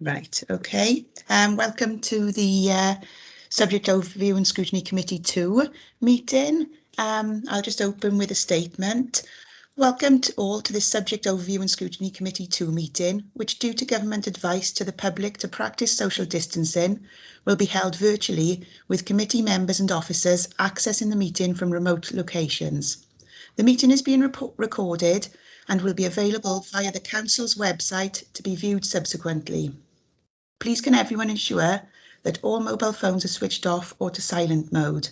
Right, okay. Welcome to the Subject Overview and Scrutiny Committee 2 meeting. I'll just open with a statement. Welcome to all to this Subject Overview and Scrutiny Committee 2 meeting, which, due to government advice to the public to practice social distancing, will be held virtually with committee members and officers accessing the meeting from remote locations. The meeting is being recorded and will be available via the Council's website to be viewed subsequently. Please can everyone ensure that all mobile phones are switched off or to silent mode.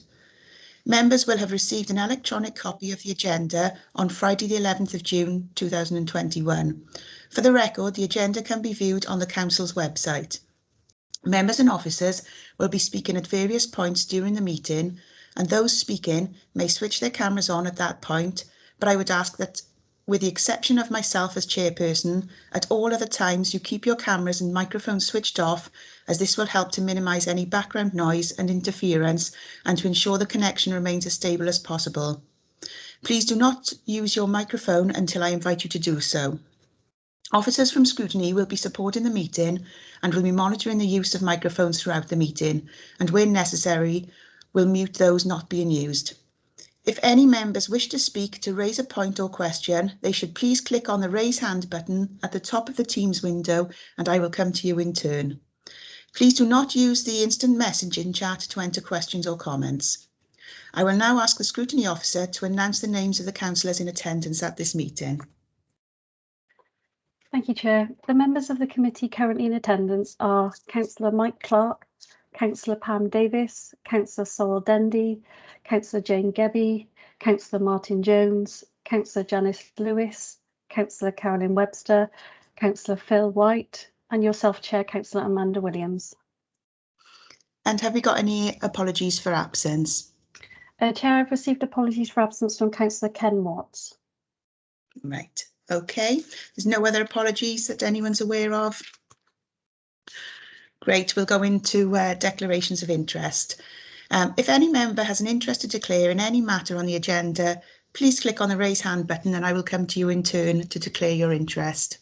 Members will have received an electronic copy of the agenda on Friday the 11th of June 2021. For the record, the agenda can be viewed on the Council's website. Members and officers will be speaking at various points during the meeting, and those speaking may switch their cameras on at that point, but I would ask that, with the exception of myself as chairperson, at all other times you keep your cameras and microphones switched off, as this will help to minimise any background noise and interference and to ensure the connection remains as stable as possible. Please do not use your microphone until I invite you to do so. Officers from Scrutiny will be supporting the meeting and will be monitoring the use of microphones throughout the meeting, and when necessary, will mute those not being used. If any members wish to speak to raise a point or question, they should please click on the raise hand button at the top of the Teams window and I will come to you in turn. Please do not use the instant messaging chat to enter questions or comments. I will now ask the Scrutiny Officer to announce the names of the councillors in attendance at this meeting. Thank you, Chair. The members of the committee currently in attendance are Councillor Mike Clark, Councillor Pam Davis, Councillor Sorrel Dendy, Councillor Jane Gebby, Councillor Martin Jones, Councillor Janice Lewis, Councillor Carolyn Webster, Councillor Phil White, and yourself, Chair, Councillor Amanda Williams. And have we got any apologies for absence? Chair, I've received apologies for absence from Councillor Ken Watts. Right, okay. There's no other apologies that anyone's aware of? Great, we'll go into declarations of interest. If any member has an interest to declare in any matter on the agenda, please click on the raise hand button and I will come to you in turn to declare your interest.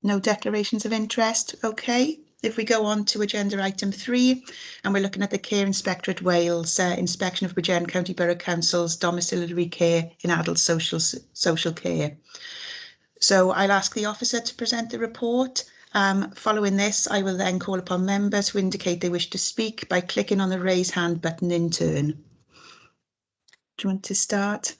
No declarations of interest, okay. If we go on to agenda item 3, and we're looking at the Care Inspectorate Wales inspection of Bridgend County Borough Council's domiciliary care in adult social care. So I'll ask the officer to present the report. Following this, I will then call upon members who indicate they wish to speak by clicking on the raise hand button in turn. Do you want to start?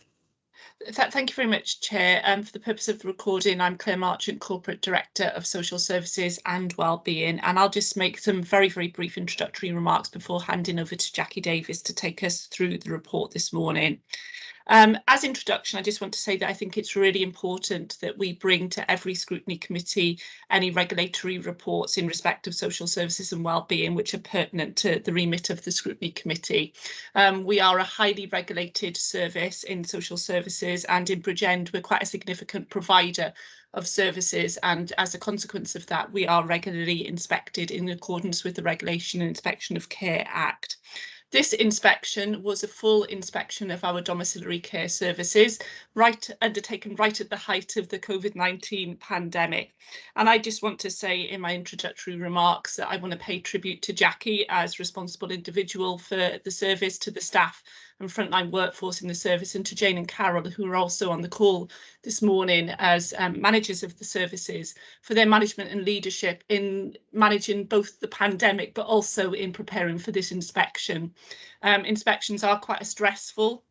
Thank you very much, Chair. For the purpose of the recording, I'm Claire Marchant, Corporate Director of Social Services and Wellbeing, and I'll just make some very, very brief introductory remarks before handing over to Jackie Davis to take us through the report this morning. As introduction, I just want to say that I think it's really important that we bring to every scrutiny committee any regulatory reports in respect of social services and wellbeing which are pertinent to the remit of the scrutiny committee. We are a highly regulated service in social services, and in Bridgend we're quite a significant provider of services, and as a consequence of that we are regularly inspected in accordance with the Regulation and Inspection of Care Act. This inspection was a full inspection of our domiciliary care services, undertaken right at the height of the COVID-19 pandemic. And I just want to say in my introductory remarks that I want to pay tribute to Jackie as responsible individual for the service, to the staff and frontline workforce in the service, and to Jane and Carol, who are also on the call this morning as managers of the services, for their management and leadership in managing both the pandemic but also in preparing for this inspection. Inspections are quite a stressful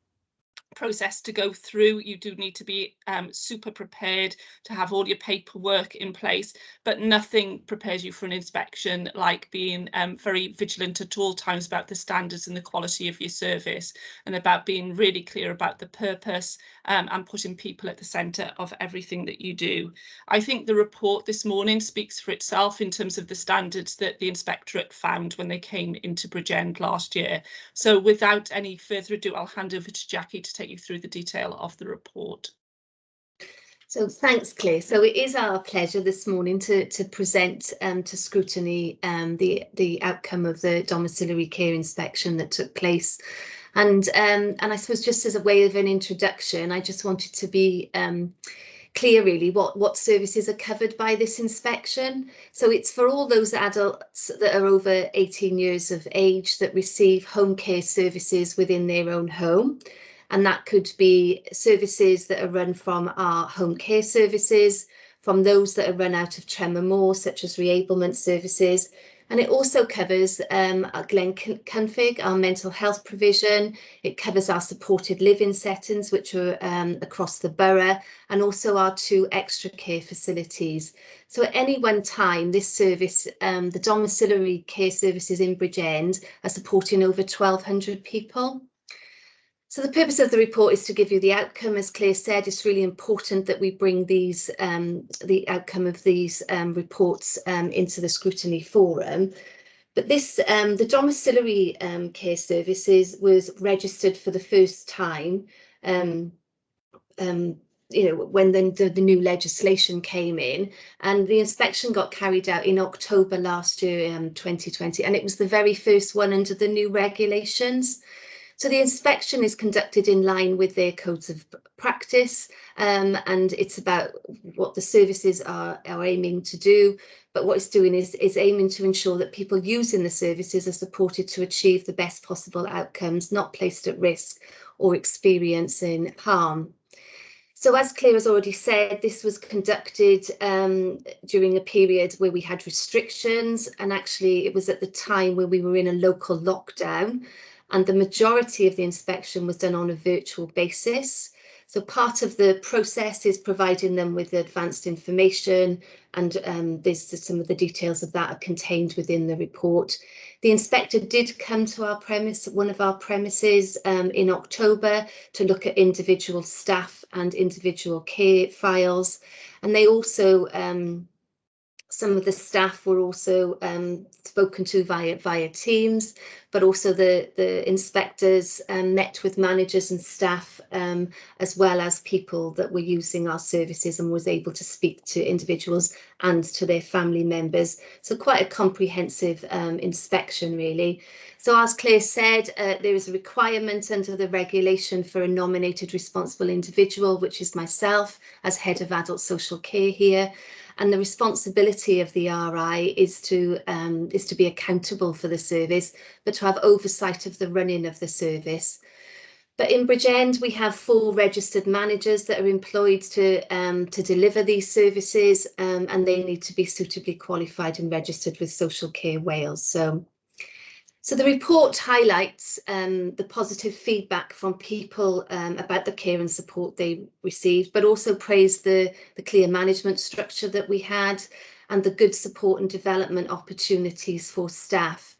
process to go through. You do need to be super prepared to have all your paperwork in place, but nothing prepares you for an inspection like being very vigilant at all times about the standards and the quality of your service, and about being really clear about the purpose and putting people at the centre of everything that you do. I think the report this morning speaks for itself in terms of the standards that the Inspectorate found when they came into Bridgend last year. So without any further ado, I'll hand over to Jackie to take you through the detail of the report. So thanks, Claire. So it is our pleasure this morning to present to Scrutiny the outcome of the domiciliary care inspection that took place. And I suppose just as a way of an introduction, I just wanted to be clear really what services are covered by this inspection. So it's for all those adults that are over 18 years of age that receive home care services within their own home. And that could be services that are run from our home care services, from those that are run out of Tremor Moor, such as reablement services. And it also covers Glen Cynfig, our mental health provision. It covers our supported living settings, which are across the borough, and also our 2 extra care facilities. So at any one time, this service, the domiciliary care services in Bridgend, are supporting over 1,200 people. So the purpose of the report is to give you the outcome. As Claire said, it's really important that we bring these the outcome of these reports into the scrutiny forum. But this the domiciliary care services was registered for the first time you know, when the new legislation came in, and the inspection got carried out in October last year, 2020, and it was the very first one under the new regulations. So the inspection is conducted in line with their codes of practice, and it's about what the services are aiming to do. But what it's doing is aiming to ensure that people using the services are supported to achieve the best possible outcomes, not placed at risk or experiencing harm. So as Claire has already said, this was conducted during a period where we had restrictions, and actually it was at the time where we were in a local lockdown, and the majority of the inspection was done on a virtual basis. So part of the process is providing them with advanced information, and there's some of the details of that are contained within the report. The inspector did come to our premise, one of our premises, in October to look at individual staff and individual care files, and they also some of the staff were also spoken to via Teams, but also the inspectors met with managers and staff, as well as people that were using our services, and was able to speak to individuals and to their family members. So quite a comprehensive inspection, really. So as Claire said, there is a requirement under the regulation for a nominated responsible individual, which is myself as head of adult social care here. And the responsibility of the RI is to be accountable for the service, but to have oversight of the running of the service. But in Bridgend, we have 4 registered managers that are employed to deliver these services, and they need to be suitably qualified and registered with Social Care Wales. So the report highlights the positive feedback from people about the care and support they received, but also praised the clear management structure that we had and the good support and development opportunities for staff.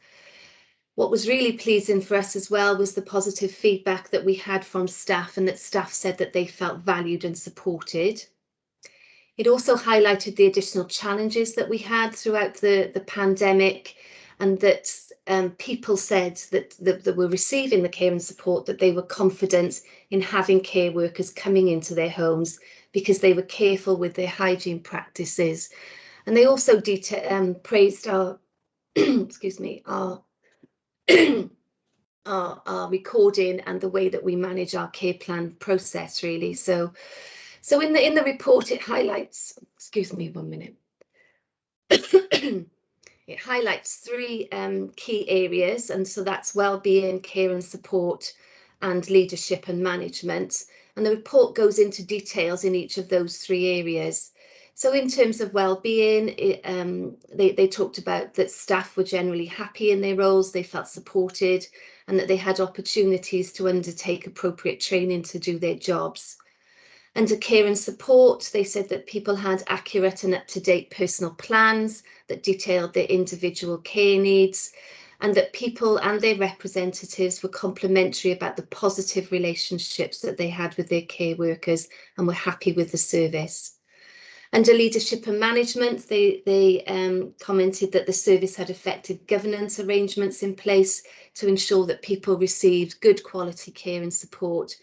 What was really pleasing for us as well was the positive feedback that we had from staff, and that staff said that they felt valued and supported. It also highlighted the additional challenges that we had throughout the pandemic, and that people said that were receiving the care and support, that they were confident in having care workers coming into their homes because they were careful with their hygiene practices. And they also praised our excuse me, our our recording and the way that we manage our care plan process, really. So in the report, it highlights, excuse me, 1 minute. It highlights 3 key areas, and so that's well-being, care and support, and leadership and management. And the report goes into details in each of those 3 areas. So in terms of well-being, they talked about that staff were generally happy in their roles, they felt supported, and that they had opportunities to undertake appropriate training to do their jobs. Under care and support, they said that people had accurate and up-to-date personal plans that detailed their individual care needs, and that people and their representatives were complimentary about the positive relationships that they had with their care workers and were happy with the service. Under leadership and management, they commented that the service had effective governance arrangements in place to ensure that people received good quality care and support.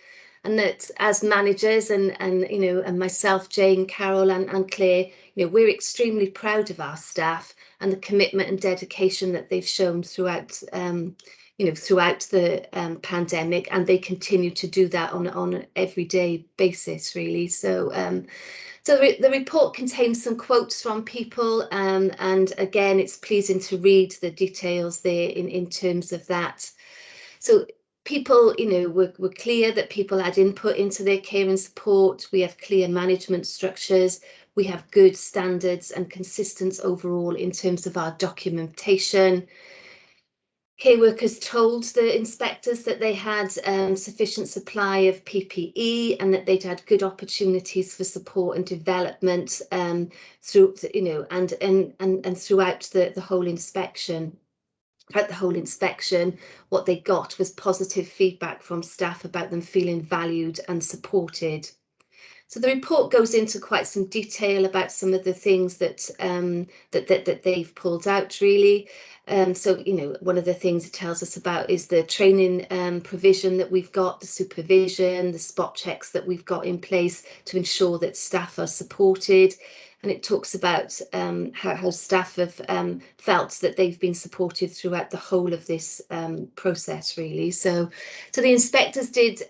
And that as managers and myself, Jane, Carol and Claire, we're extremely proud of our staff and the commitment and dedication that they've shown throughout throughout the pandemic, and they continue to do that on an everyday basis, really. So the report contains some quotes from people, and again, it's pleasing to read the details there in terms of that. So people, were clear that people had input into their care and support. We have clear management structures. We have good standards and consistency overall in terms of our documentation. Care workers told the inspectors that they had sufficient supply of PPE and that they'd had good opportunities for support and development through, and throughout the whole inspection. Throughout the whole inspection, what they got was positive feedback from staff about them feeling valued and supported. So the report goes into quite some detail about some of the things that that they've pulled out, really. So, one of the things it tells us about is the training provision that we've got, the supervision, the spot checks that we've got in place to ensure that staff are supported. And it talks about how staff have felt that they've been supported throughout the whole of this process, really. So the inspectors did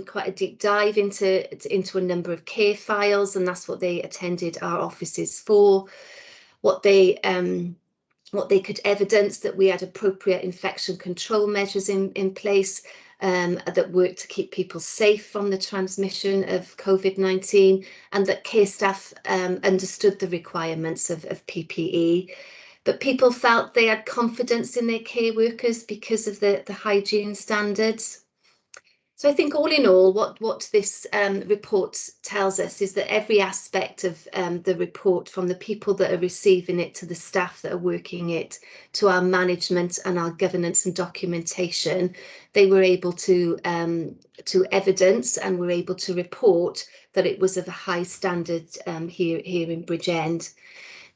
quite a deep dive into a number of care files, and that's what they attended our offices for. What they could evidence that we had appropriate infection control measures in place that worked to keep people safe from the transmission of COVID-19, and that care staff understood the requirements of PPE. But people felt they had confidence in their care workers because of the hygiene standards. So I think all in all, what this report tells us is that every aspect of the report, from the people that are receiving it to the staff that are working it, to our management and our governance and documentation, they were able to evidence and were able to report that it was of a high standard here in Bridgend.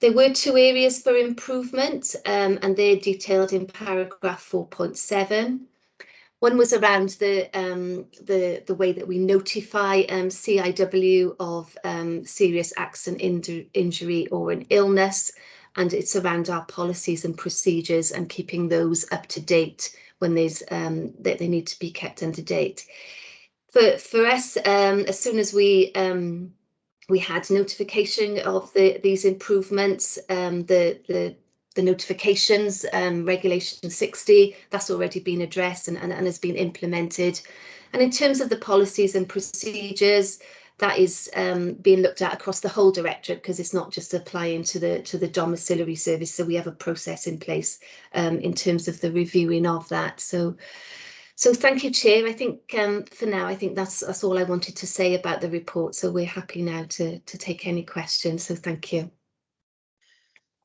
There were two areas for improvement, and they're detailed in paragraph 4.7. One was around the way that we notify CIW of serious accident, injury or an illness, and it's around our policies and procedures and keeping those up to date when there's that they need to be kept up to date. For us, as soon as we had notification of these improvements, the notifications, regulation 60, that's already been addressed and has been implemented. And in terms of the policies and procedures, that is being looked at across the whole directorate, because it's not just applying to the domiciliary service. So we have a process in place in terms of the reviewing of that. So thank you, Chair. I think for now, I think that's all I wanted to say about the report. So we're happy now to take any questions. So thank you.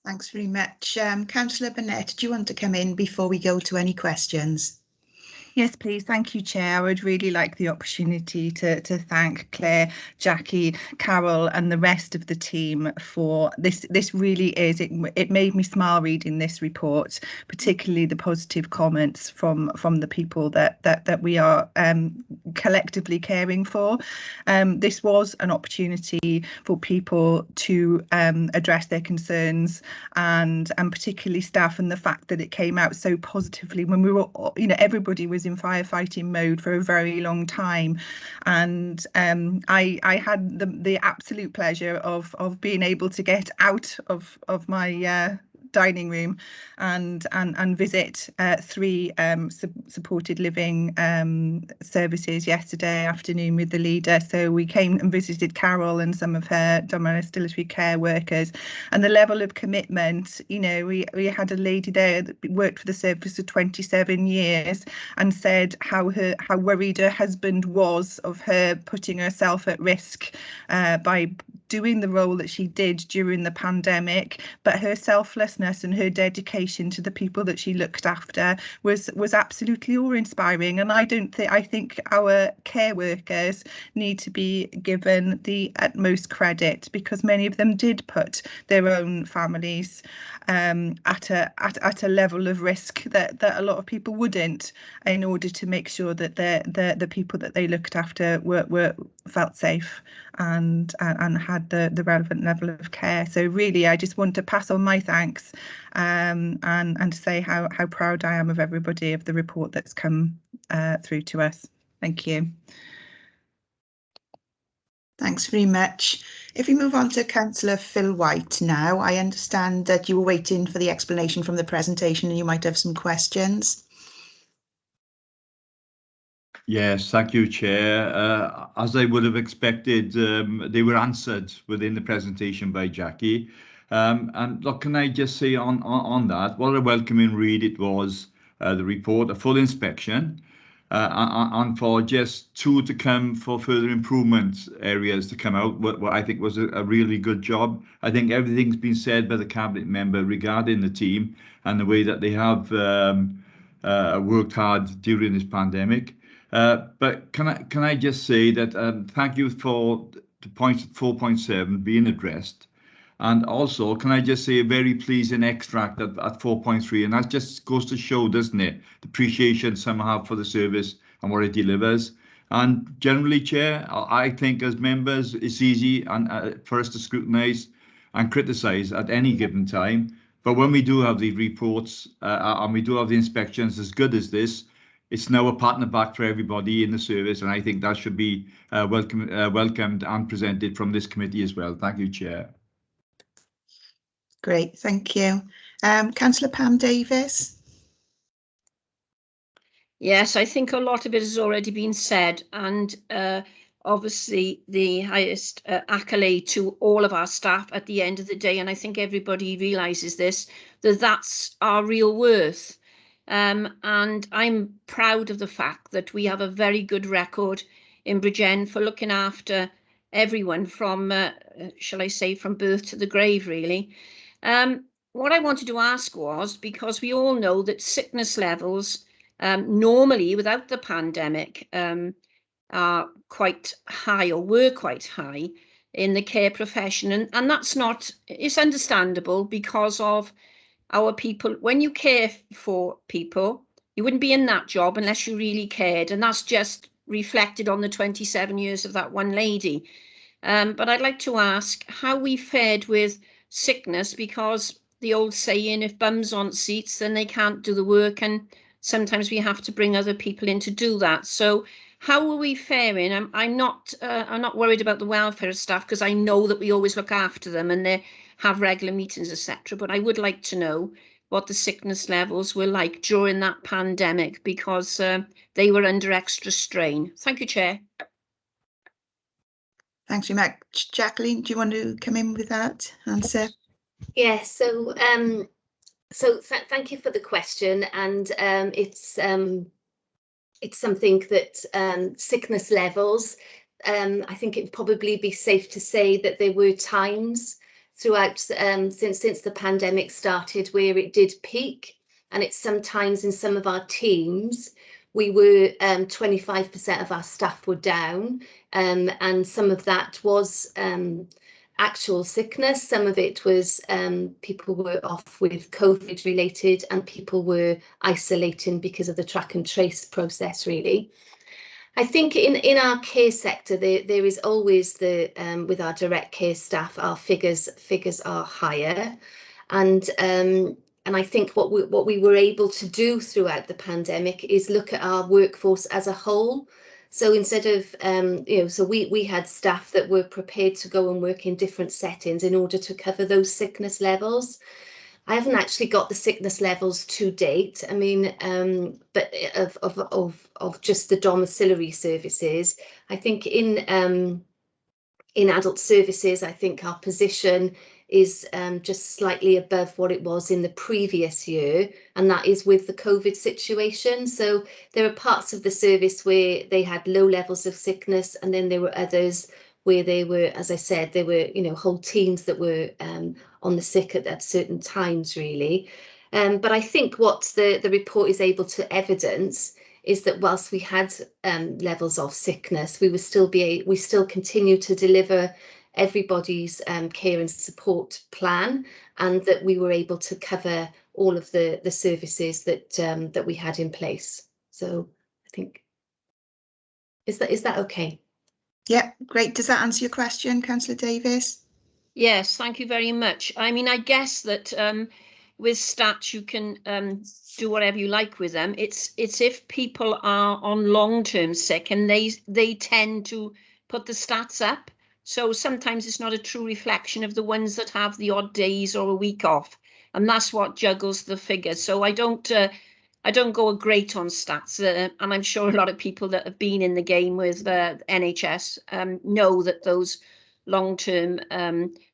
Thanks very much. Councillor Burnett, do you want to come in before we go to any questions? Yes, please. Thank you, Chair. I would really like the opportunity to thank Claire, Jackie, Carol and the rest of the team for this. This really is, it made me smile reading this report, particularly the positive comments from the people that we are collectively caring for. This was an opportunity for people to address their concerns and particularly staff, and the fact that it came out so positively when we were, everybody was in firefighting mode for a very long time, and I had the absolute pleasure of being able to get out of my dining room and visit 3 supported living services yesterday afternoon with the leader. So we came and visited Carol and some of her domiciliary care workers, and the level of commitment, we had a lady there that worked for the service for 27 years and said how worried her husband was of her putting herself at risk by doing the role that she did during the pandemic, but her selflessness and her dedication to the people that she looked after was absolutely awe-inspiring. And I think our care workers need to be given the utmost credit, because many of them did put their own families at a level of risk that a lot of people wouldn't, in order to make sure that the people that they looked after were felt safe and had the relevant level of care. So really, I just want to pass on my thanks and to say how proud I am of everybody of the report that's come through to us. Thank you. Thanks very much. If we move on to Councillor Phil White now, I understand that you were waiting for the explanation from the presentation and you might have some questions. Yes, thank you, Chair. As I would have expected, they were answered within the presentation by Jackie. And look, can I just say on that, what a welcoming read it was, the report, a full inspection, and for just two to come for further improvement areas to come out, what I think was a really good job. I think everything's been said by the Cabinet member regarding the team and the way that they have worked hard during this pandemic. But can I just say that thank you for the point 4.7 being addressed. And also, can I just say a very pleasing extract at 4.3, and that just goes to show, doesn't it, the appreciation some have for the service and what it delivers. And generally, Chair, I think as members, it's easy for us to scrutinise and criticise at any given time. But when we do have the reports and we do have the inspections as good as this, it's now a partner back for everybody in the service, and I think that should be welcomed and presented from this committee as well. Thank you, Chair. Great, thank you. Councillor Pam Davis. Yes, I think a lot of it has already been said, and obviously the highest accolade to all of our staff at the end of the day, and I think everybody realises this, that that's our real worth. And I'm proud of the fact that we have a very good record in Bridgend for looking after everyone from, shall I say, from birth to the grave, really. What I wanted to ask was, because we all know that sickness levels normally without the pandemic are quite high, or were quite high in the care profession, and that's not, it's understandable because of our people. When you care for people, you wouldn't be in that job unless you really cared, and that's just reflected on the 27 years of that one lady. But I'd like to ask how we fared with sickness, because the old saying, if bums on seats, then they can't do the work, and sometimes we have to bring other people in to do that. So how are we faring? I'm not worried about the welfare staff, because I know that we always look after them and they have regular meetings, etc. But I would like to know what the sickness levels were like during that pandemic, because they were under extra strain. Thank you, Chair. Thanks very much. Jacqueline, do you want to come in with that answer? Yes, so thank you for the question, and it's something that sickness levels, I think it'd probably be safe to say that there were times throughout since the pandemic started where it did peak, and it's sometimes in some of our teams we were 25% of our staff were down, and some of that was actual sickness. Some of it was people were off with COVID related, and people were isolating because of the track and trace process, really. I think in our care sector, there is always the with our direct care staff, our figures are higher, and I think what we were able to do throughout the pandemic is look at our workforce as a whole. So instead of, so we had staff that were prepared to go and work in different settings in order to cover those sickness levels. I haven't actually got the sickness levels to date. I mean, but of just the domiciliary services, I think in adult services, I think our position is just slightly above what it was in the previous year, and that is with the COVID situation. So there are parts of the service where they had low levels of sickness, and then there were others where they were, as I said, there were whole teams that were on the sick at certain times, really. But I think what the report is able to evidence is that whilst we had levels of sickness, we still continue to deliver everybody's care and support plan, and that we were able to cover all of the services that we had in place. So I think, is that okay? Yeah, great. Does that answer your question, Councillor Davis? Yes, thank you very much. I mean, I guess that with stats you can do whatever you like with them. It's if people are on long-term sick and they tend to put the stats up. So sometimes it's not a true reflection of the ones that have the odd days or a week off, and that's what juggles the figures. So I don't go great on stats, and I'm sure a lot of people that have been in the game with the NHS know that those long-term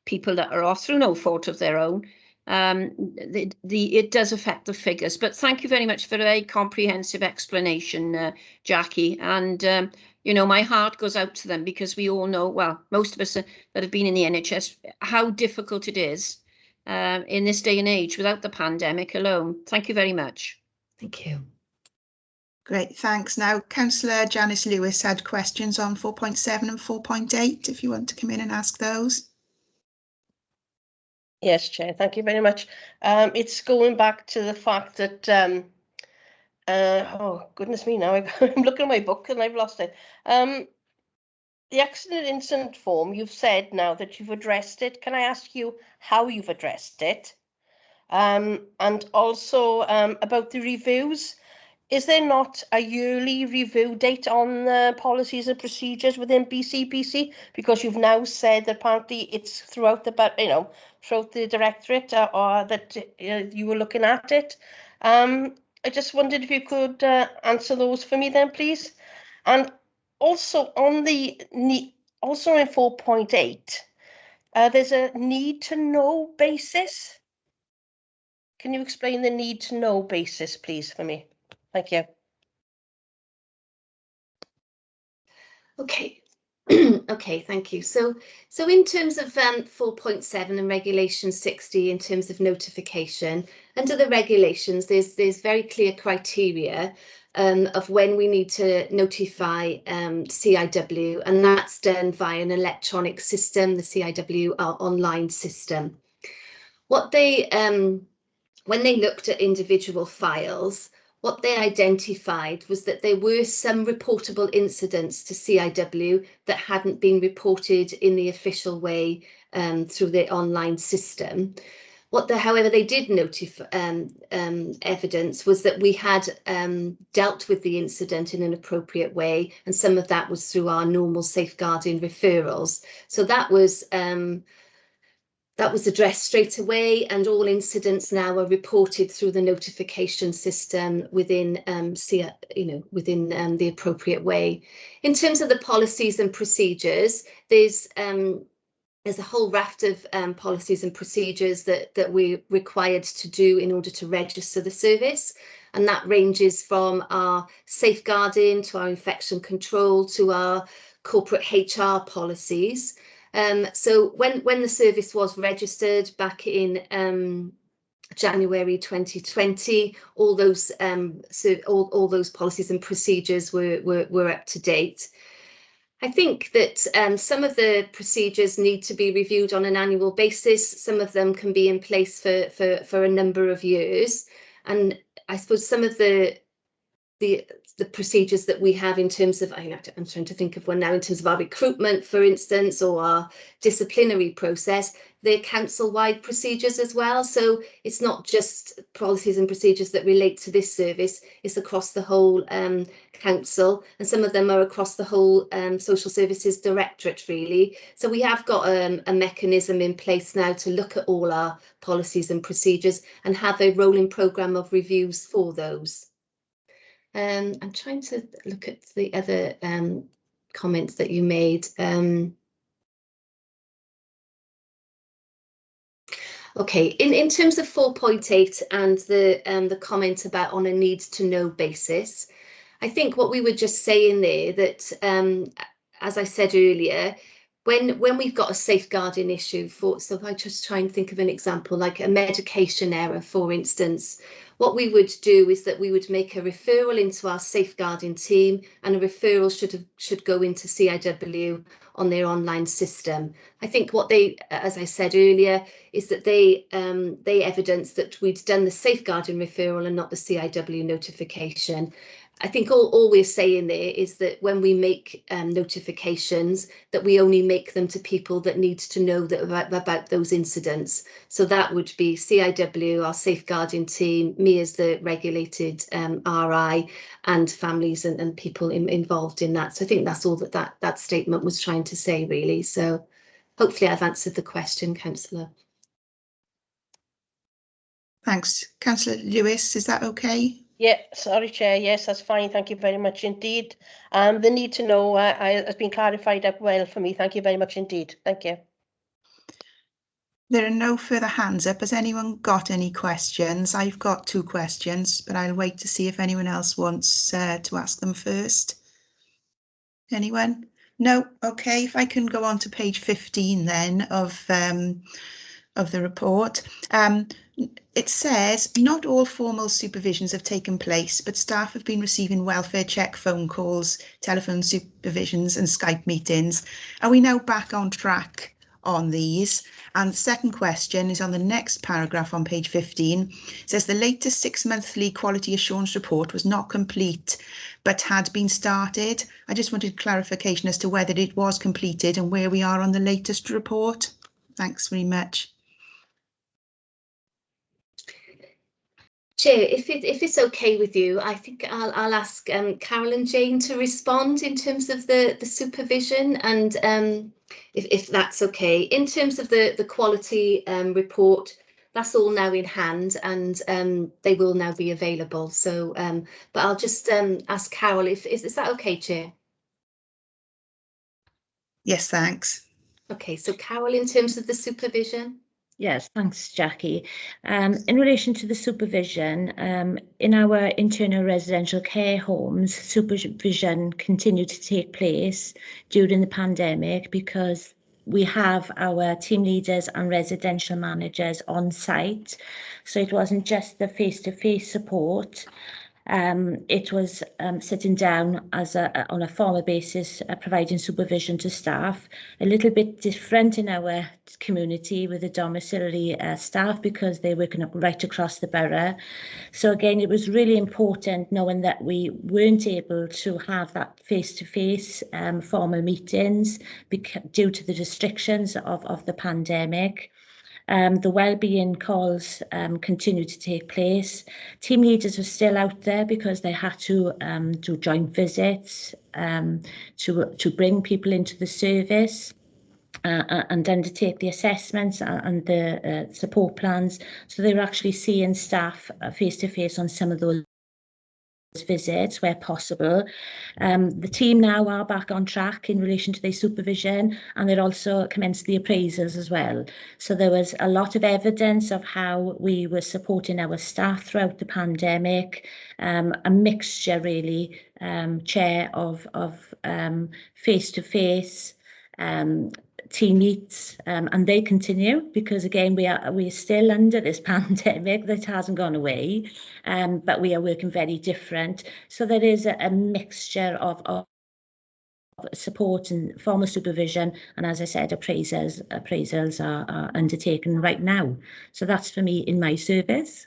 people that are off through no fault of their own, it does affect the figures. But thank you very much for a very comprehensive explanation, Jackie. And you know, my heart goes out to them, because we all know, well, most of us that have been in the NHS, how difficult it is in this day and age without the pandemic alone. Thank you very much. Thank you. Great, thanks. Now, Councillor Janice Lewis had questions on 4.7 and 4.8, if you want to come in and ask those. Yes, Chair, thank you very much. It's going back to the fact that, oh, goodness me, now I'm looking at my book and I've lost it. The accident incident form, you've said now that you've addressed it. Can I ask you how you've addressed it? And also about the reviews. Is there not a yearly review date on the policies and procedures within BCPC? Because you've now said that apparently it's throughout the, throughout the directorate, or that you were looking at it. I just wondered if you could answer those for me then, please. And also on also in 4.8, there's a need to know basis. Can you explain the need to know basis, please, for me? Thank you. Okay. Okay, thank you. So in terms of 4.7 and regulation 60, in terms of notification, under the regulations, there's very clear criteria of when we need to notify CIW, and that's done via an electronic system, the CIW online system. What they when they looked at individual files, what they identified was that there were some reportable incidents to CIW that hadn't been reported in the official way through the online system. However, they did notify evidence was that we had dealt with the incident in an appropriate way, and some of that was through our normal safeguarding referrals. So that was addressed straight away, and all incidents now are reported through the notification system within the appropriate way. In terms of the policies and procedures, there's a whole raft of policies and procedures that we're required to do in order to register the service, and that ranges from our safeguarding to our infection control to our corporate HR policies. So when the service was registered back in January 2020, all those policies and procedures were up to date. I think that some of the procedures need to be reviewed on an annual basis. Some of them can be in place for a number of years, and I suppose some of the procedures that we have in terms of, I'm trying to think of one now, in terms of our recruitment, for instance, or our disciplinary process, they're council-wide procedures as well. So it's not just policies and procedures that relate to this service, it's across the whole council, and some of them are across the whole social services directorate, really. So we have got a mechanism in place now to look at all our policies and procedures and have a rolling programme of reviews for those. I'm trying to look at the other comments that you made. Okay, in terms of 4.8 and the comment about on a needs to know basis, I think what we were just saying there that, as I said earlier, when we've got a safeguarding issue, so if I just try and think of an example, like a medication error, for instance, what we would do is that we would make a referral into our safeguarding team, and a referral should go into CIW on their online system. I think what they, as I said earlier, is that they evidenced that we'd done the safeguarding referral and not the CIW notification. I think all we're saying there is that when we make notifications, that we only make them to people that need to know that about those incidents. So that would be CIW, our safeguarding team, me as the regulated RI, and families and people involved in that. So I think that's all that statement was trying to say, really. So hopefully I've answered the question, Councillor. Thanks. Councillor Lewis, is that okay? Yeah, sorry, Chair. Yes, that's fine. Thank you very much indeed. The need to know has been clarified up well for me. Thank you very much indeed. Thank you. There are no further hands up. Has anyone got any questions? I've got 2 questions, but I'll wait to see if anyone else wants to ask them first. Anyone? No? Okay, if I can go on to page 15 then of the report. It says not all formal supervisions have taken place, but staff have been receiving welfare check phone calls, telephone supervisions and Skype meetings. Are we now back on track on these? And the second question is on the next paragraph on page 15. It says the latest 6-monthly quality assurance report was not complete, but had been started. I just wanted clarification as to whether it was completed and where we are on the latest report. Thanks very much. Chair, if it's okay with you, I think I'll ask Carol and Jane to respond in terms of the supervision, and if that's okay. In terms of the quality report, that's all now in hand, and they will now be available. So, but I'll just ask Carol if is that okay, Chair? Yes, thanks. Okay, so Carol, in terms of the supervision. Yes, thanks, Jackie. In relation to the supervision, in our internal residential care homes, supervision continued to take place during the pandemic because we have our team leaders and residential managers on site. So it wasn't just the face-to-face support. It was sitting down as on a formal basis, providing supervision to staff. A little bit different in our community with the domiciliary staff because they're working right across the borough. So again, it was really important knowing that we weren't able to have that face-to-face formal meetings due to the restrictions of the pandemic. The wellbeing calls continue to take place. Team leaders are still out there because they had to do joint visits to bring people into the service and undertake the assessments and the support plans. So they were actually seeing staff face to face on some of those visits where possible. The team now are back on track in relation to their supervision, and they're also commenced the appraisals as well. So there was a lot of evidence of how we were supporting our staff throughout the pandemic, a mixture really, Chair, of face-to-face team meets, and they continue because again we're still under this pandemic that hasn't gone away, but we are working very different. So there is a mixture of support and formal supervision, and as I said, appraisals are undertaken right now. So that's for me in my service.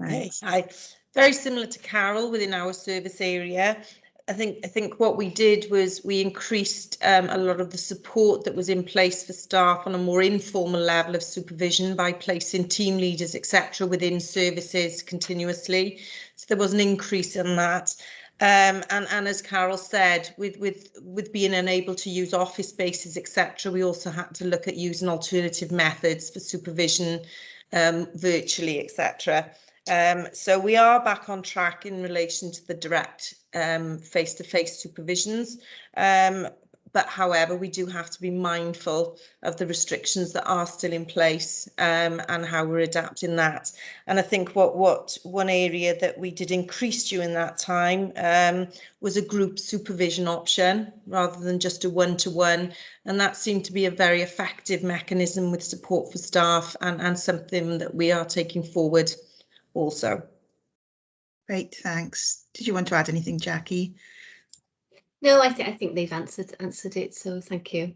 Okay, hi. Very similar to Carol within our service area. I think what we did was we increased a lot of the support that was in place for staff on a more informal level of supervision by placing team leaders, etc., within services continuously. So there was an increase in that. And as Carol said, with being unable to use office spaces, etc., we also had to look at using alternative methods for supervision virtually, etc. So we are back on track in relation to the direct face-to-face supervisions. But however, we do have to be mindful of the restrictions that are still in place and how we're adapting that. And I think what one area that we did increase during that time was a group supervision option rather than just a one-to-one. And that seemed to be a very effective mechanism with support for staff and something that we are taking forward also. Great, thanks. Did you want to add anything, Jackie? No, I think they've answered it, so thank you.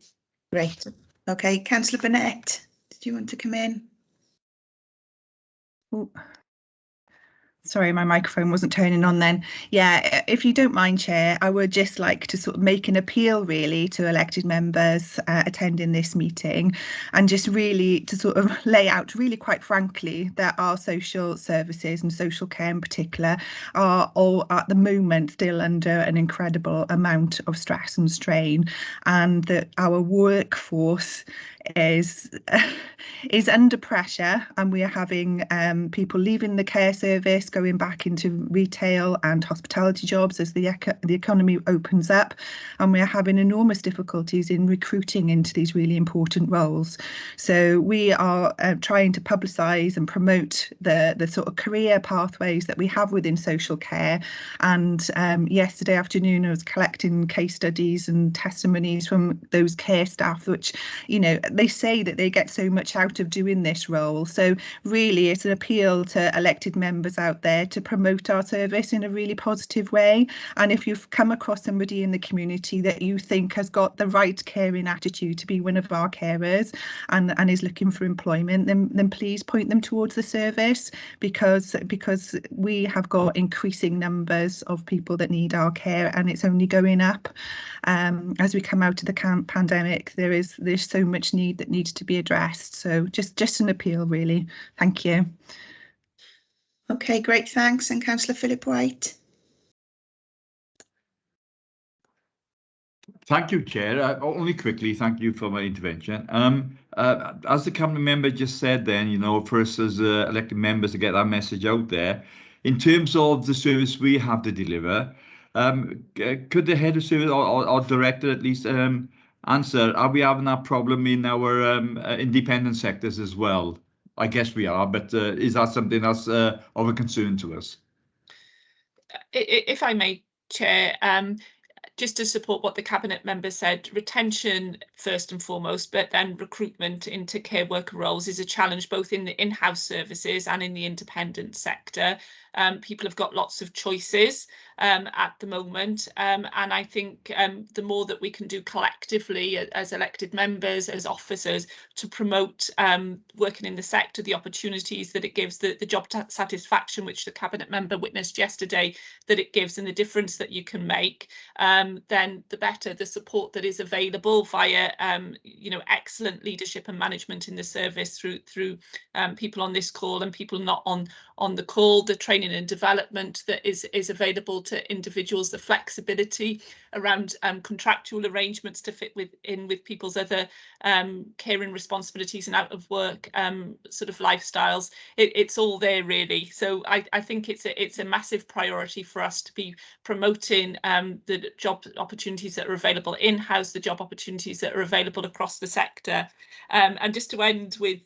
Great. Okay, Councillor Burnett, did you want to come in? Ooh. Sorry, my microphone wasn't turning on then. Yeah, if you don't mind, Chair, I would just like to sort of make an appeal really to elected members attending this meeting, and just really to sort of lay out really quite frankly that our social services and social care in particular are all at the moment still under an incredible amount of stress and strain, and that our workforce is under pressure, and we are having people leaving the care service, going back into retail and hospitality jobs as the economy opens up, and we are having enormous difficulties in recruiting into these really important roles. So we are trying to publicise and promote the sort of career pathways that we have within social care. And yesterday afternoon I was collecting case studies and testimonies from those care staff, which, you know, they say that they get so much out of doing this role. So really it's an appeal to elected members out there to promote our service in a really positive way. And if you've come across somebody in the community that you think has got the right caring attitude to be one of our carers and is looking for employment, then please point them towards the service, because we have got increasing numbers of people that need our care, and it's only going up. As we come out of the pandemic, there's so much need that needs to be addressed. So just an appeal really. Thank you. Okay, great, thanks. And Councillor Philip White. Thank you, Chair. Only quickly, thank you for my intervention. As the cabinet member just said then, you know, for us as elected members to get that message out there, in terms of the service we have to deliver, could the head of service or director at least answer, are we having that problem in our independent sectors as well? I guess we are, but is that something that's of a concern to us? If I may, Chair, just to support what the cabinet member said, retention first and foremost, but then recruitment into care worker roles is a challenge both in the in-house services and in the independent sector. People have got lots of choices at the moment, and I think the more that we can do collectively as elected members, as officers, to promote working in the sector, the opportunities that it gives, the job satisfaction which the cabinet member witnessed yesterday that it gives, and the difference that you can make, then the better. The support that is available via you know, excellent leadership and management in the service through people on this call and people not on the call, the training and development that is available to individuals, the flexibility around contractual arrangements to fit in with people's other caring responsibilities and out of work sort of lifestyles. It's all there really. So I think it's a massive priority for us to be promoting the job opportunities that are available in-house, the job opportunities that are available across the sector. And just to end with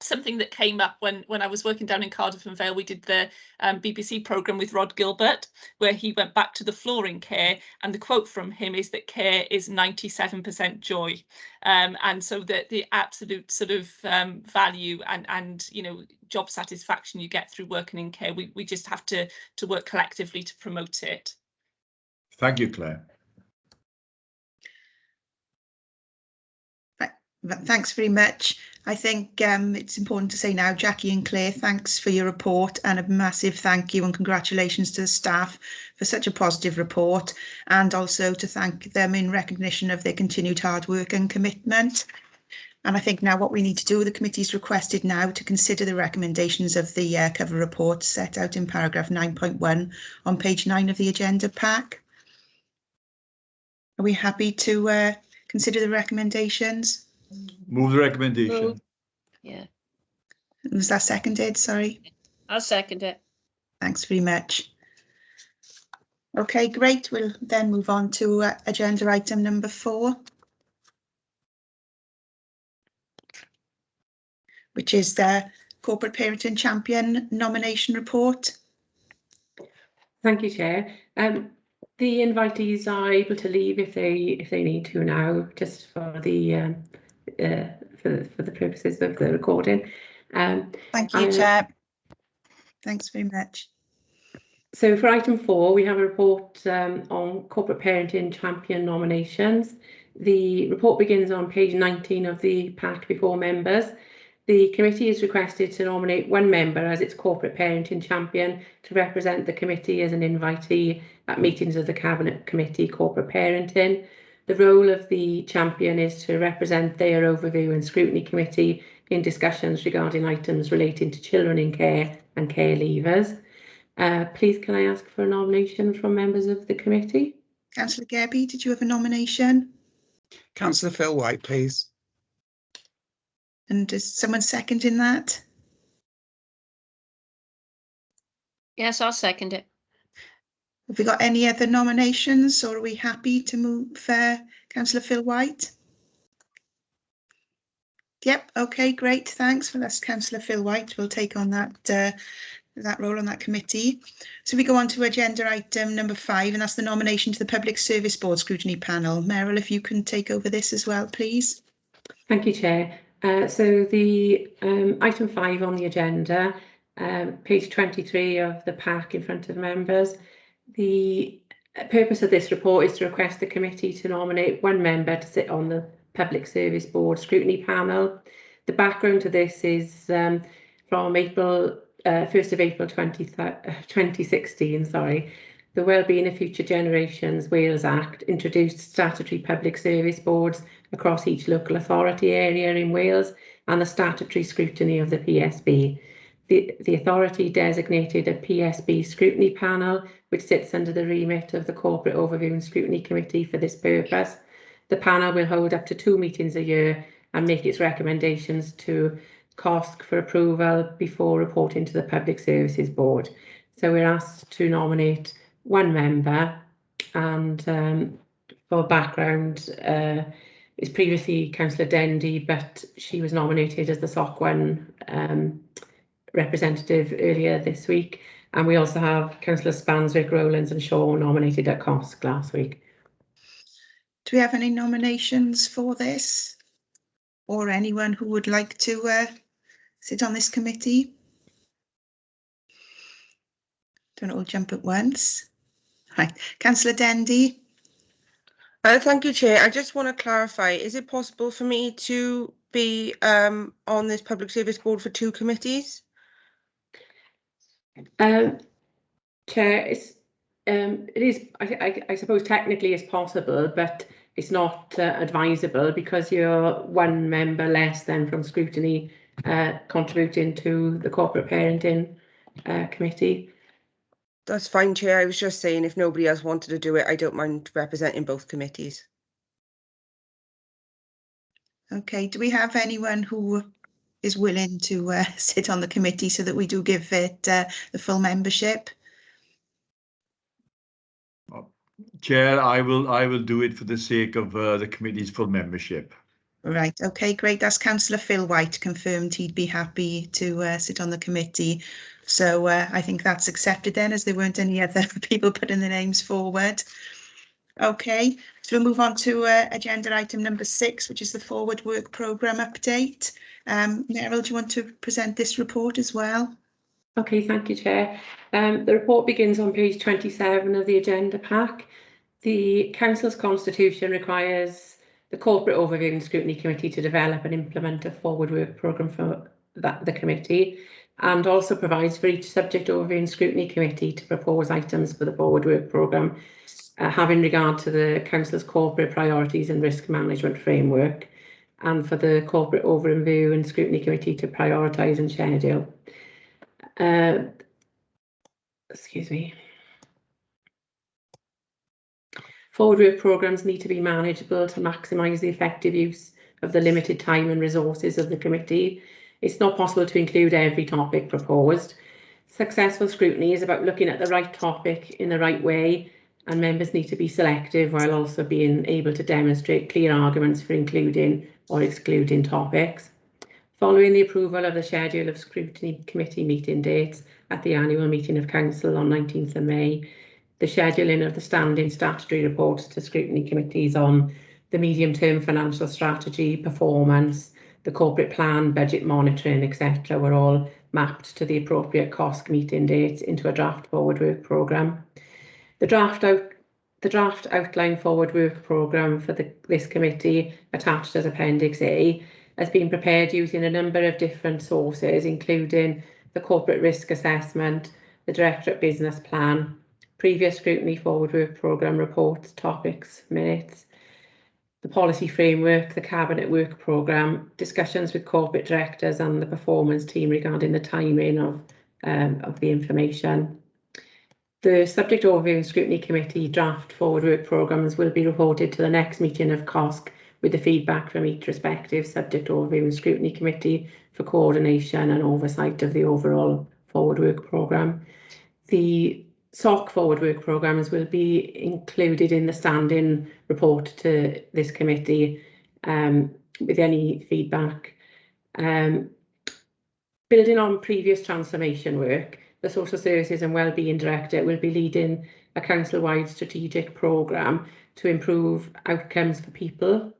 something that came up when I was working down in Cardiff and Vale, we did the BBC programme with Rod Gilbert, where he went back to the floor in care, and the quote from him is that care is 97% joy. And so that the absolute sort of value and you know, job satisfaction you get through working in care, we just have to work collectively to promote it. Thank you, Claire. Thanks very much. I think it's important to say now, Jackie and Claire, thanks for your report, and a massive thank you and congratulations to the staff for such a positive report, and also to thank them in recognition of their continued hard work and commitment. And I think now what we need to do, the committee's requested now to consider the recommendations of the cover report set out in paragraph 9.1 on page 9 of the agenda pack. Are we happy to consider the recommendations? Move the recommendation. Move. Yeah, Was that seconded? Sorry. I'll second it. Thanks very much. Okay, great. We'll then move on to agenda item number 4, which is the Corporate Parenting Champion nomination report. Thank you, Chair. The invitees are able to leave if they need to now, just for the for the purposes of the recording. Thank you, Chair. Thanks very much. So for item 4, we have a report on Corporate Parenting Champion nominations. The report begins on page 19 of the pack before members. The committee is requested to nominate one member as its corporate parenting champion to represent the committee as an invitee at meetings of the Cabinet Committee Corporate Parenting. The role of the champion is to represent their overview and scrutiny committee in discussions regarding items relating to children in care and care leavers. Please can I ask for a nomination from members of the committee? Councillor Gebbie, did you have a nomination? Councillor Phil White, please. And is someone seconding that? Yes, I'll second it. Have we got any other nominations, or are we happy to move Councillor Phil White? Yep, okay, great, thanks. Well, that's Councillor Phil White. We'll take on that role on that committee. So we go on to agenda item number 5, and that's the nomination to the Public Service Board Scrutiny Panel. Meryl, if you can take over this as well, please. Thank you, Chair. So the item 5 on the agenda, page 23 of the pack in front of members. The purpose of this report is to request the committee to nominate one member to sit on the Public Service Board Scrutiny Panel. The background to this is from 1st of April 2016, the Wellbeing of Future Generations Wales Act introduced statutory public service boards across each local authority area in Wales and the statutory scrutiny of the PSB. The authority designated a PSB scrutiny panel, which sits under the remit of the Corporate Overview and Scrutiny Committee for this purpose. The panel will hold up to 2 meetings a year and make its recommendations to COSC for approval before reporting to the Public Services Board. So we're asked to nominate one member, and for background, it's previously Councillor Dendy, but she was nominated as the SOC1 representative earlier this week, and we also have Councillor Spanswick, Rowlands and Shaw nominated at COSC last week. Do we have any nominations for this, or anyone who would like to sit on this committee? Don't all jump at once. Right, Councillor Dendy. Thank you, Chair. I just want to clarify, is it possible for me to be on this Public Service Board for 2 committees? Chair, it is, I suppose technically it's possible, but it's not advisable because you're one member less than from scrutiny contributing to the corporate parenting committee. That's fine, Chair. I was just saying if nobody else wanted to do it, I don't mind representing both committees. Okay, do we have anyone who is willing to sit on the committee so that we do give it the full membership? Chair, I will do it for the sake of the committee's full membership. Right, okay, great. That's Councillor Phil White confirmed he'd be happy to sit on the committee. So I think that's accepted then, as there weren't any other people putting their names forward. Okay, so we'll move on to agenda item number 6, which is the Forward Work Programme update. Meryl, do you want to present this report as well? Okay, thank you, Chair. The report begins on page 27 of the agenda pack. The Council's constitution requires the Corporate Overview and Scrutiny Committee to develop and implement a forward work programme for the committee, and also provides for each subject overview and scrutiny committee to propose items for the forward work programme, having regard to the Council's corporate priorities and risk management framework, and for the Corporate Overview and Scrutiny Committee to prioritise and schedule. Excuse me. Forward work programmes need to be manageable to maximise the effective use of the limited time and resources of the committee. It's not possible to include every topic proposed. Successful scrutiny is about looking at the right topic in the right way, and members need to be selective while also being able to demonstrate clear arguments for including or excluding topics. Following the approval of the schedule of scrutiny committee meeting dates at the annual meeting of Council on 19th of May, the scheduling of the standing statutory reports to scrutiny committees on the medium-term financial strategy, performance, the corporate plan, budget monitoring, etc. were all mapped to the appropriate COSC meeting dates into a draft forward work programme. The draft outline forward work programme for this committee attached as Appendix A has been prepared using a number of different sources, including the Corporate Risk Assessment, the Directorate Business Plan, previous Scrutiny Forward Work Programme reports, topics, minutes, the policy framework, the Cabinet Work Programme, discussions with corporate directors and the performance team regarding the timing of the information. The subject overview and scrutiny committee draft forward work programmes will be reported to the next meeting of COSC with the feedback from each respective subject overview and scrutiny committee for coordination and oversight of the overall forward work programme. The SOC forward work programmes will be included in the standing report to this committee with any feedback. Building on previous transformation work, the Social Services and Wellbeing Director will be leading a council-wide strategic programme to improve outcomes for people.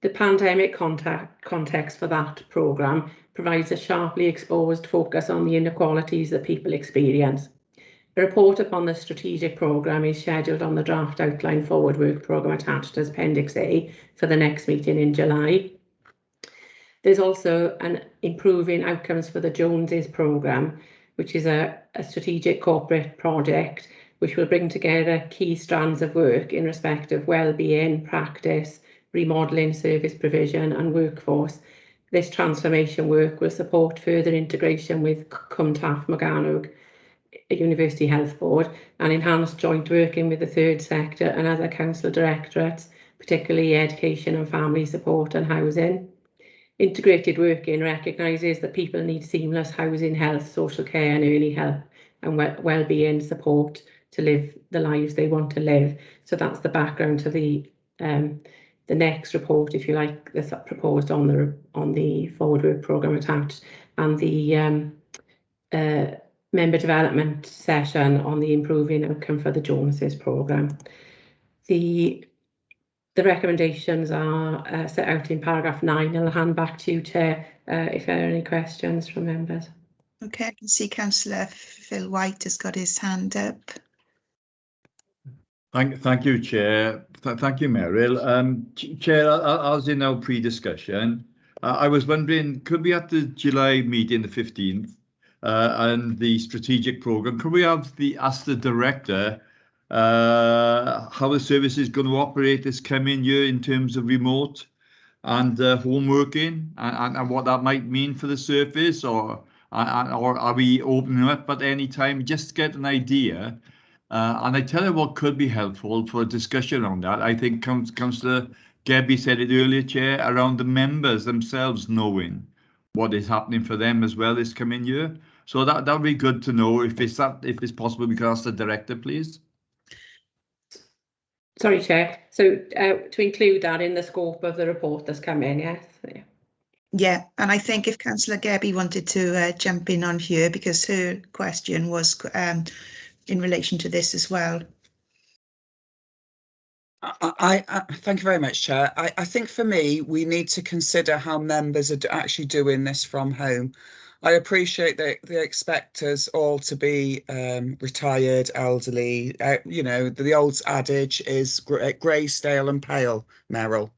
The pandemic context for that programme provides a sharply exposed focus on the inequalities that people experience. A report upon the strategic programme is scheduled on the draft outline forward work programme attached as Appendix A for the next meeting in July. There's also an Improving Outcomes for the Joneses programme, which is a strategic corporate project which will bring together key strands of work in respect of wellbeing, practice, remodelling, service provision and workforce. This transformation work will support further integration with Cwmtaf Morgannwg University Health Board and enhance joint working with the third sector and other council directorates, particularly education and family support and housing. Integrated working recognises that people need seamless housing, health, social care and early help and wellbeing support to live the lives they want to live. So that's the background to the next report, if you like, that's proposed on the forward work programme attached, and the member development session on the improving outcome for the Joneses programme. The recommendations are set out in paragraph 9, and I'll hand back to you, Chair, if there are any questions from members. Okay, I can see Councillor Phil White has got his hand up. Thank you, Chair. Thank you, Meryl. Chair, as in our pre-discussion, I was wondering, could we at the July meeting, the 15th, and the strategic programme, could we ask the director how the service is going to operate this coming year in terms of remote and home working, and what that might mean for the service, or are we opening up at any time, just to get an idea? And I tell you what could be helpful for a discussion on that. I think Councillor Gabby said it earlier, Chair, around the members themselves knowing what is happening for them as well this coming year. So that would be good to know. If it's possible, we could ask the director, please. Sorry, Chair. So to include that in the scope of the report that's come in, yes. Yeah, and I think if Councillor Gabby wanted to jump in on here, because her question was in relation to this as well. I thank you very much, Chair. I think for me, we need to consider how members are actually doing this from home. I appreciate that they expect us all to be retired, elderly. You know, the old adage is grey, stale and pale, Meryl.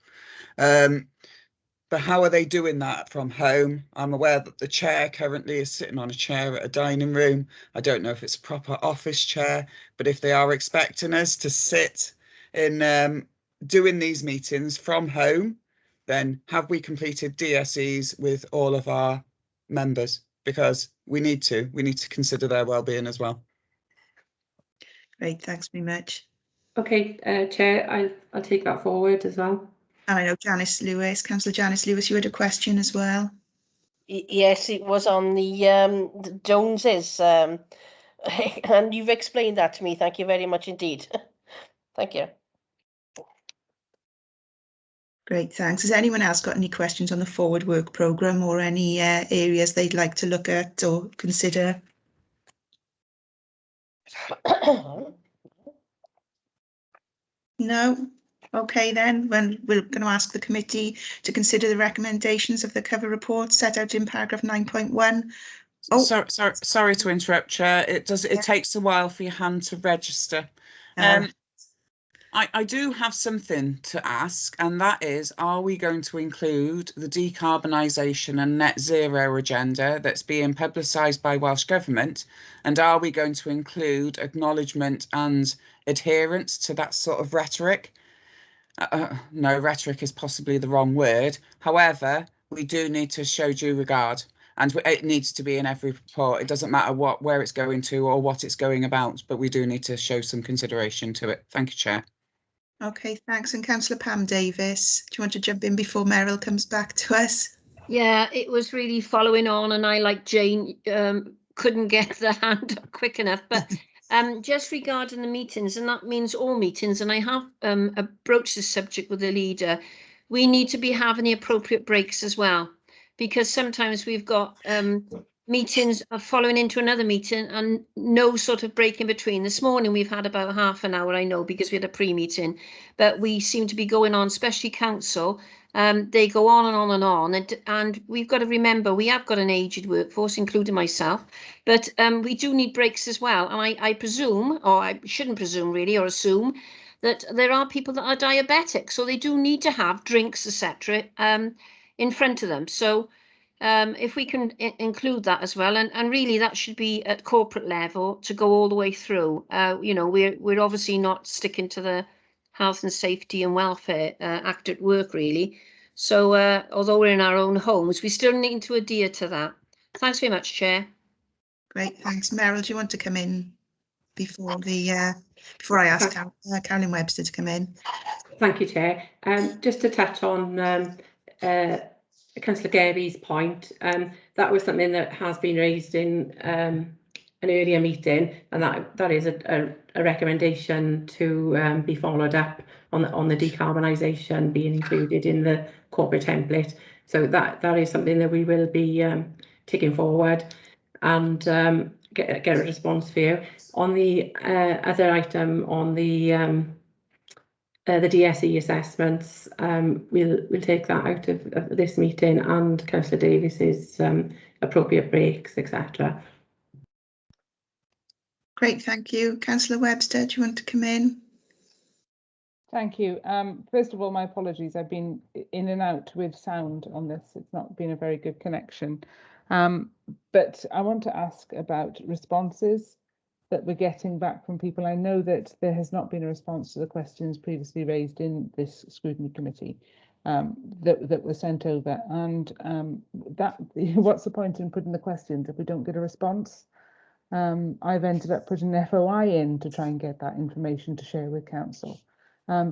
But how are they doing that from home? I'm aware that the chair currently is sitting on a chair at a dining room. I don't know if it's a proper office chair, but if they are expecting us to sit in doing these meetings from home, then have we completed DSEs with all of our members? Because we need to consider their well-being as well. Great, thanks very much. Okay, Chair, I'll take that forward as well. And I know Janice Lewis, Councillor Janice Lewis, you had a question as well. Yes, it was on the Joneses, and you've explained that to me. Thank you very much indeed. Thank you. Great, thanks. Has anyone else got any questions on the forward work programme or any areas they'd like to look at or consider? No? Okay then, when we're going to ask the committee to consider the recommendations of the cover report set out in paragraph 9.1. Oh, sorry to interrupt, Chair. It takes a while for your hand to register. I do have something to ask, and that is, are we going to include the decarbonisation and net zero agenda that's being publicised by Welsh Government? And are we going to include acknowledgement and adherence to that sort of rhetoric? No, rhetoric is possibly the wrong word. However, we do need to show due regard, and it needs to be in every report. It doesn't matter where it's going to or what it's going about, but we do need to show some consideration to it. Thank you, Chair. Okay, thanks. And Councillor Pam Davis, do you want to jump in before Meryl comes back to us? Yeah, it was really following on, and I, like Jane, couldn't get the hand up quick enough. But just regarding the meetings, and that means all meetings, and I have broached this subject with the leader, we need to be having the appropriate breaks as well, because sometimes we've got meetings are following into another meeting and no sort of break in between. This morning we've had about half an hour, I know, because we had a pre-meeting, but we seem to be going on, especially council. They go on and on and on, and we've got to remember we have got an aged workforce, including myself, but we do need breaks as well. And I presume, or I shouldn't presume really, or assume that there are people that are diabetic, so they do need to have drinks, etc., in front of them. So if we can include that as well, and really that should be at corporate level to go all the way through. You know, we're obviously not sticking to the Health and Safety and Welfare Act at work, really. So although we're in our own homes, we still need to adhere to that. Thanks very much, Chair. Great, thanks. Meryl, do you want to come in before before I ask Carolyn Webster to come in? Thank you, Chair. Just to touch on Councillor Gary's point, that was something that has been raised in an earlier meeting, and that is a recommendation to be followed up on the decarbonisation being included in the corporate template. So that is something that we will be taking forward and get a response for you. On the other item on the DSE assessments, we'll take that out of this meeting, and Councillor Davis's appropriate breaks, etc. Great, thank you. Councillor Webster, do you want to come in? Thank you. First of all, my apologies. I've been in and out with sound on this. It's not been a very good connection. But I want to ask about responses that we're getting back from people. I know that there has not been a response to the questions previously raised in this scrutiny committee that were sent over. And what's the point in putting the questions if we don't get a response? I've ended up putting an FOI in to try and get that information to share with council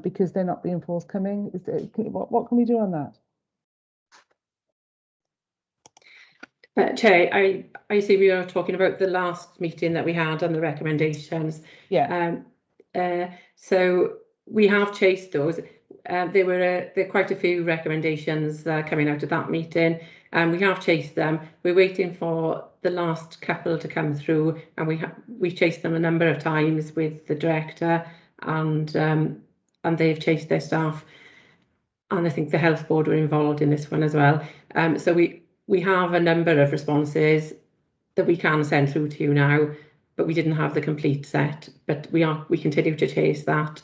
because they're not being forthcoming. What can we do on that? Chair, I see we are talking about the last meeting that we had and the recommendations. Yeah. So we have chased those. There were quite a few recommendations coming out of that meeting, and we have chased them. We're waiting for the last couple to come through, and we've chased them a number of times with the director, and they've chased their staff, and I think the health board were involved in this one as well. So we have a number of responses that we can send through to you now, but we didn't have the complete set. But we continue to chase that.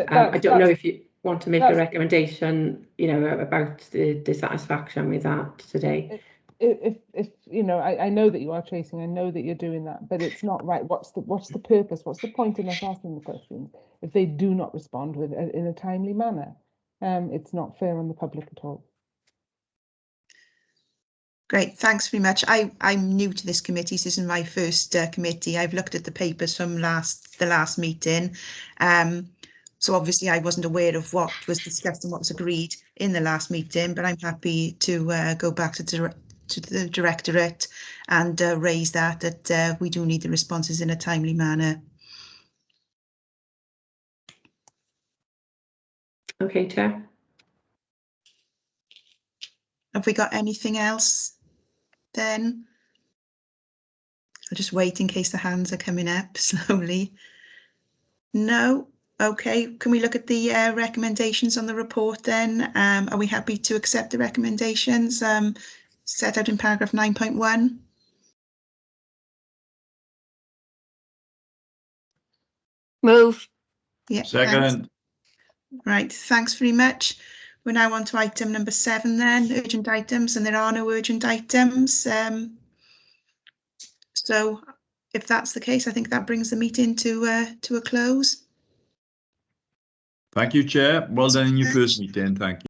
I don't know if you want to make a recommendation, you know, about the dissatisfaction with that today. If you know, I know that you are chasing. I know that you're doing that, but it's not right. What's the purpose? What's the point in us asking the questions if they do not respond in a timely manner? It's not fair on the public at all. Great, thanks very much. I'm new to this committee. This isn't my first committee. I've looked at the papers from the last meeting. So obviously I wasn't aware of what was discussed and what was agreed in the last meeting, but I'm happy to go back to the directorate and raise that we do need the responses in a timely manner. Okay, Chair. Have we got anything else then? I'll just wait in case the hands are coming up slowly. No? Okay, can we look at the recommendations on the report then? Are we happy to accept the recommendations set out in paragraph 9.1? Move. Yeah. Second. Thanks. Right, thanks very much. We're now on to item number 7 then, urgent items, and there are no urgent items. So if that's the case, I think that brings the meeting to a close. Thank you, Chair. Well done in your first meeting. Thank you.